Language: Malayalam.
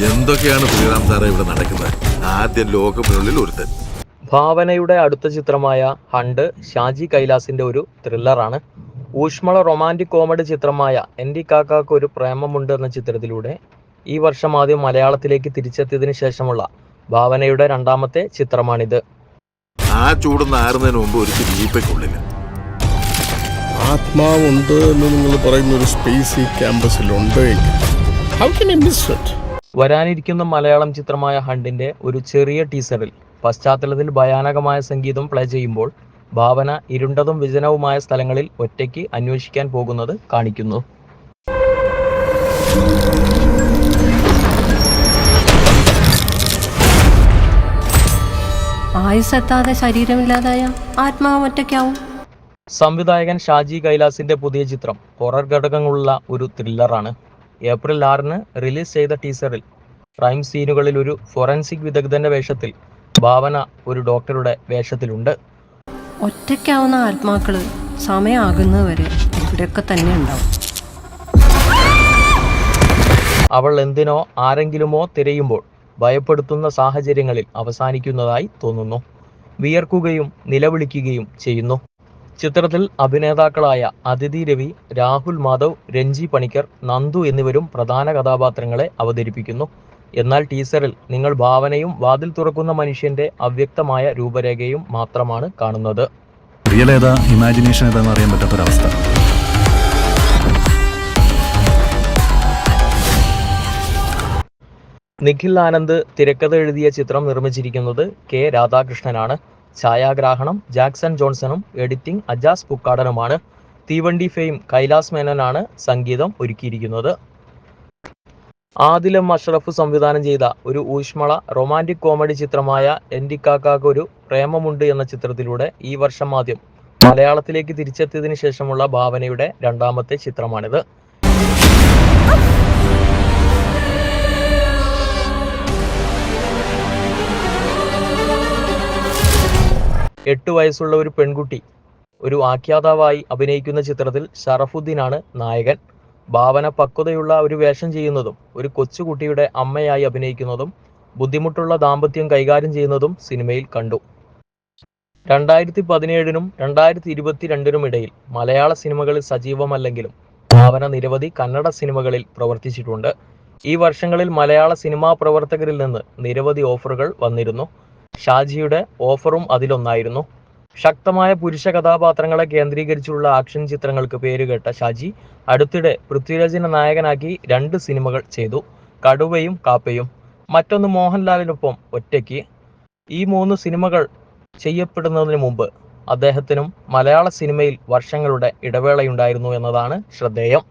എന്തൊക്കെയാണ് ശ്രീറാം സാറേ ഇവിടെ നടക്കുന്നത്? ആദ്യം ലോകമുള്ളിൽ ഒരുത്തൻ. ഭാവനയുടെ അടുത്ത ചിത്രമായ ഹണ്ട് ഷാജി കൈലാസിന്റെ ഒരു ത്രില്ലറാണ്. ഊഷ്മള റൊമാൻറ്റിക് കോമഡി ചിത്രമായ എൻ്റെ കാക്കാക്ക് ഒരു പ്രേമമുണ്ട് എന്ന ചിത്രത്തിലൂടെ ഈ വർഷം ആദ്യം മലയാളത്തിലേക്ക് തിരിച്ചെത്തിയതിനു ശേഷമുള്ള ഭാവനയുടെ രണ്ടാമത്തെ ചിത്രമാണിത്. ആ ചൂടുന്ന ആറുന്നതിന് മുമ്പ് ഒരു വീപ്പയ്ക്കുള്ളിൽ ആത്മാവുണ്ട് എന്ന് നിങ്ങൾ പറയുന്ന ഒരു സ്പേസ് ഈ ക്യാമ്പസിലുണ്ട്. വരാനിരിക്കുന്ന മലയാളം ചിത്രമായ ഹണ്ടിന്റെ ഒരു ചെറിയ ടീസറിൽ പശ്ചാത്തലത്തിൽ ഭയാനകമായ സംഗീതം പ്ലേ ചെയ്യുമ്പോൾ ഭാവന ഇരുണ്ടതും വിജനവുമായ സ്ഥലങ്ങളിൽ ഒറ്റയ്ക്ക് അന്വേഷിക്കാൻ പോകുന്നത് കാണിക്കുന്നു. ആയുസെത്താതെ ശരീരമില്ലാതായ ആത്മാവ് ഒറ്റയ്ക്കാവും. സംവിധായകൻ ഷാജി കൈലാസിന്റെ പുതിയ ചിത്രം ഹൊറർ ഘടകങ്ങളുള്ള ഒരു ത്രില്ലറാണ്. ഏപ്രിൽ 6-ന് റിലീസ് ചെയ്ത ടീസറിൽ ക്രൈം സീനുകളിൽ ഒരു ഫോറൻസിക് വിദഗ്ധന്റെ വേഷത്തിൽ ഭാവന ഒരു ഡോക്ടറുടെ വേഷത്തിലുണ്ട്. ഒറ്റയ്ക്കാവുന്ന ആത്മാക്കള് സമയമാകുന്നവരെ ഇവിടെയൊക്കെ തന്നെ ഉണ്ടാവും. അവൾ എന്തിനോ ആരെങ്കിലുമോ തിരയുമ്പോൾ ഭയപ്പെടുത്തുന്ന സാഹചര്യങ്ങളിൽ അവസാനിക്കുന്നതായി തോന്നുന്നു. വിയർക്കുകയും നിലവിളിക്കുകയും ചെയ്യുന്നു. ചിത്രത്തിൽ അഭിനേതാക്കളായ അതിഥി രവി, രാഹുൽ മാധവ്, രഞ്ജി പണിക്കർ, നന്ദു എന്നിവരും പ്രധാന കഥാപാത്രങ്ങളെ അവതരിപ്പിക്കുന്നു. എന്നാൽ ടീസറിൽ നിങ്ങൾ ഭാവനയും വാതിൽ തുറക്കുന്ന മനുഷ്യന്റെ അവ്യക്തമായ രൂപരേഖയും മാത്രമാണ് കാണുന്നത്. റിയൽ ഏതാ ഇമാജിനേഷൻ ഏതാണെന്ന് അറിയാൻ പറ്റാത്തൊരവസ്ഥ. നിഖിൽ ആനന്ദ് തിരക്കഥ എഴുതിയ ചിത്രം നിർമ്മിച്ചിരിക്കുന്നത് കെ രാധാകൃഷ്ണനാണ്. ഛായാഗ്രാഹണം ജാക്സൺ ജോൺസണും എഡിറ്റിംഗ് അജാസ് പുക്കാടനുമാണ്. തീവണ്ടി ഫെയിം കൈലാസ് മേനോനാണ് സംഗീതം ഒരുക്കിയിരിക്കുന്നത്. ആദിലും അഷ്റഫ് സംവിധാനം ചെയ്ത ഒരു ഊഷ്മള റൊമാൻറ്റിക് കോമഡി ചിത്രമായ എൻ്റെ കാക്കാക്ക് ഒരു പ്രേമമുണ്ട് എന്ന ചിത്രത്തിലൂടെ ഈ വർഷം ആദ്യം മലയാളത്തിലേക്ക് തിരിച്ചെത്തിയതിനു ശേഷമുള്ള ഭാവനയുടെ രണ്ടാമത്തെ ചിത്രമാണിത്. 8 വയസ്സുള്ള ഒരു പെൺകുട്ടി ഒരു ആഖ്യാതാവായി അഭിനയിക്കുന്ന ചിത്രത്തിൽ ഷറഫുദ്ദീനാണ് നായകൻ. ഭാവന പക്വതയുള്ള ഒരു വേഷം ചെയ്യുന്നതും ഒരു കൊച്ചുകുട്ടിയുടെ അമ്മയായി അഭിനയിക്കുന്നതും ബുദ്ധിമുട്ടുള്ള ദാമ്പത്യം കൈകാര്യം ചെയ്യുന്നതും സിനിമയിൽ കണ്ടു. 2017-നും 2022-നും ഇടയിൽ മലയാള സിനിമകളിൽ സജീവമല്ലെങ്കിലും ഭാവന നിരവധി കന്നഡ സിനിമകളിൽ പ്രവർത്തിച്ചിട്ടുണ്ട്. ഈ വർഷങ്ങളിൽ മലയാള സിനിമാ പ്രവർത്തകരിൽ നിന്ന് നിരവധി ഓഫറുകൾ വന്നിരുന്നു. ഷാജിയുടെ ഓഫറും അതിലൊന്നായിരുന്നു. ശക്തമായ പുരുഷ കഥാപാത്രങ്ങളെ കേന്ദ്രീകരിച്ചുള്ള ആക്ഷൻ ചിത്രങ്ങൾക്ക് പേരുകേട്ട ഷാജി അടുത്തിടെ പൃഥ്വിരാജിനെ നായകനാക്കി 2 സിനിമകൾ ചെയ്തു. കടുവയും കാപ്പയും. മറ്റൊന്ന് മോഹൻലാലിനൊപ്പം ഒറ്റയ്ക്ക്. ഈ 3 സിനിമകൾ ചെയ്യപ്പെടുന്നതിന് മുമ്പ് അദ്ദേഹത്തിനും മലയാള സിനിമയിൽ വർഷങ്ങളുടെ ഇടവേളയുണ്ടായിരുന്നു എന്നതാണ് ശ്രദ്ധേയം.